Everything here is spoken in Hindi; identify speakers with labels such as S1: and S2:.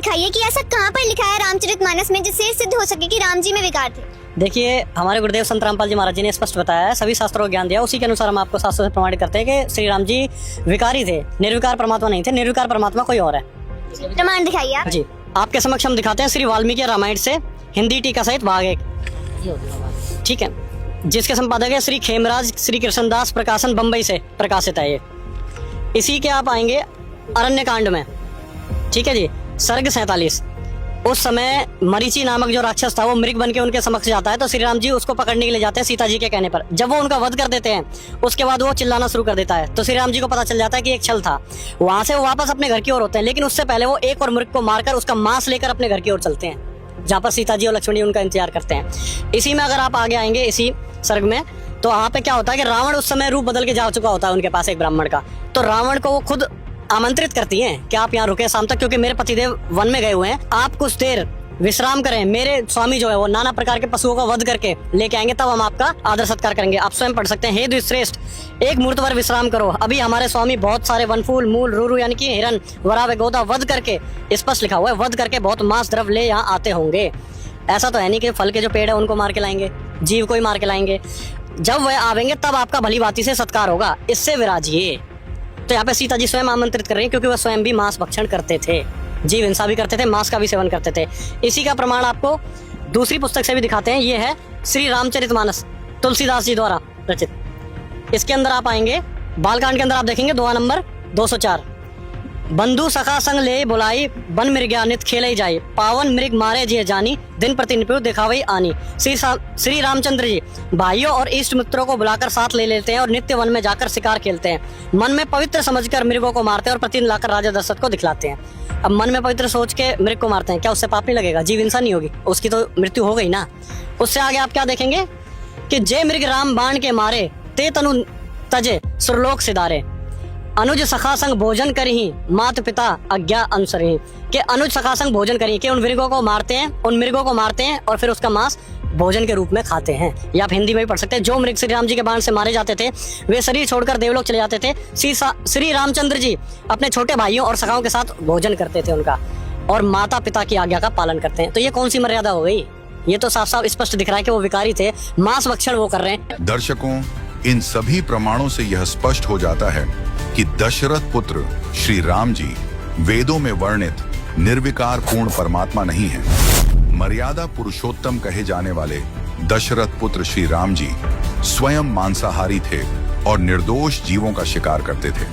S1: दिखाइए कि ऐसा कहाँ पर लिखा है रामचरितमानस में जिससे सिद्ध हो सके कि राम जी में विकार थे।
S2: देखिए, हमारे गुरुदेव संत रामपाल जी महाराज जी ने स्पष्ट बताया है, सभी शास्त्रों को ज्ञान दिया, उसी के अनुसार हम आपको शास्त्रों से प्रमाणित करते हैं कि श्री राम जी विकारी थे, निर्विकार परमात्मा नहीं थे। निर्विकार परमात्मा कोई और है।
S1: प्रमाण दिखाइए आप।
S2: जी, आपके समक्ष हम दिखाते हैं श्री वाल्मीकि रामायण से हिंदी टीका सहित भाग 1, ठीक है, जिसके संपादक है श्री खेमराज श्री कृष्णदास प्रकाशन, बंबई से प्रकाशित है ये। इसी के आप आएंगे अरण्य कांड में, ठीक है जी, सर्ग 47। उस समय मरीचि नामक जो राक्षस था वो मृग बन के उनके समक्ष जाता है, तो श्री राम जी उसको पकड़ने के लिए जाते हैं सीता जी के कहने पर। जब वो उनका वध कर देते हैं उसके बाद वो चिल्लाना शुरू कर देता है, तो श्री राम जी को पता चल जाता है कि एक छल था। वहां से वो वापस अपने घर की ओर होते हैं, लेकिन उससे पहले वो एक और मृग को मारकर उसका मांस लेकर अपने घर की ओर चलते हैं, जहाँ पर सीता जी और लक्ष्मण जी उनका इंतजार करते हैं। इसी में अगर आप आगे आएंगे इसी सर्ग में, तो वहाँ पे क्या होता है कि रावण उस समय रूप बदल के जा चुका होता है उनके पास एक ब्राह्मण का। तो रावण को वो खुद आमंत्रित करती हैं कि आप यहाँ रुके शाम तक, क्योंकि मेरे पतिदेव वन में गए हुए हैं, आप कुछ देर विश्राम करें, मेरे स्वामी जो है वो नाना प्रकार के पशुओं का वध करके लेके आएंगे, तब हम आपका आदर सत्कार करेंगे। आप स्वयं पढ़ सकते हैं, हे द्विश्रेष्ठ, एक मुहूर्त भर विश्राम करो, अभी हमारे स्वामी बहुत सारे वनफूल, मूल, रूरू यानी कि हिरन, वराह, गोदा वध करके, स्पष्ट लिखा हुआ है, वध करके बहुत मांस द्रव्य ले यहाँ आते होंगे। ऐसा तो है नहीं कि फल के जो पेड़ है उनको मार के लाएंगे, जीव को ही मार के लाएंगे। जब वह आवेंगे तब आपका भली भांति से सत्कार होगा, इससे विराजिए। तो यहाँ पे सीता जी स्वयं आमंत्रित कर रही है, क्योंकि वह स्वयं भी मांस भक्षण करते थे, जीव हिंसा भी करते थे, मांस का भी सेवन करते थे। इसी का प्रमाण आपको दूसरी पुस्तक से भी दिखाते हैं। ये है श्री रामचरितमानस, तुलसीदास जी द्वारा रचित। इसके अंदर आप आएंगे बालकांड के अंदर, आप देखेंगे दोहा नंबर 204। बंधु सखा संग ले बुलाई, बन मृग्या नित खेले जाए, पावन मृग मारे जे जानी, दिन प्रति निपुण दिखावई आनी। श्री रामचंद्र जी भाइयों और इष्ट मित्रों को बुलाकर साथ ले लेते हैं और नित्य वन में जाकर शिकार खेलते हैं। मन में पवित्र समझकर मृगों को मारते हैं और प्रतिदिन लाकर राजा दशरथ को दिखलाते हैं। अब मन में पवित्र सोच के मृग को मारते हैं, क्या उससे पाप नहीं लगेगा? जीव हिंसा नहीं होगी, उसकी तो मृत्यु हो गई ना। उससे आगे आप क्या देखेंगे कि जय मृग राम बाण के मारे, ते तनु तजे सुरलोक सिधारे, अनुज सखा संग भोजन करही, मात पिता आज्ञा अनुसरही। के अनुज सखा संग भोजन करही, के उन मृगों को मारते हैं, उन मृगों को मारते हैं और फिर उसका मांस भोजन के रूप में खाते हैं। या आप हिंदी में भी पढ़ सकते हैं, जो मृग श्री राम जी के बाण से मारे जाते थे वे शरीर छोड़कर देवलोक चले जाते थे। श्री रामचंद्र जी अपने छोटे भाइयों और सखाओं के साथ भोजन करते थे उनका, और माता पिता की आज्ञा का पालन करते हैं। तो ये कौन सी मर्यादा हो गई? ये तो साफ साफ स्पष्ट दिख रहा है कि वो विकारी थे, मांस भक्षण वो कर रहे हैं।
S3: दर्शकों, इन सभी प्रमाणों से यह स्पष्ट हो जाता है कि दशरथ पुत्र श्री राम जी वेदों में वर्णित निर्विकार पूर्ण परमात्मा नहीं है। मर्यादा पुरुषोत्तम कहे जाने वाले दशरथ पुत्र श्री राम जी स्वयं मांसाहारी थे और निर्दोष जीवों का शिकार करते थे।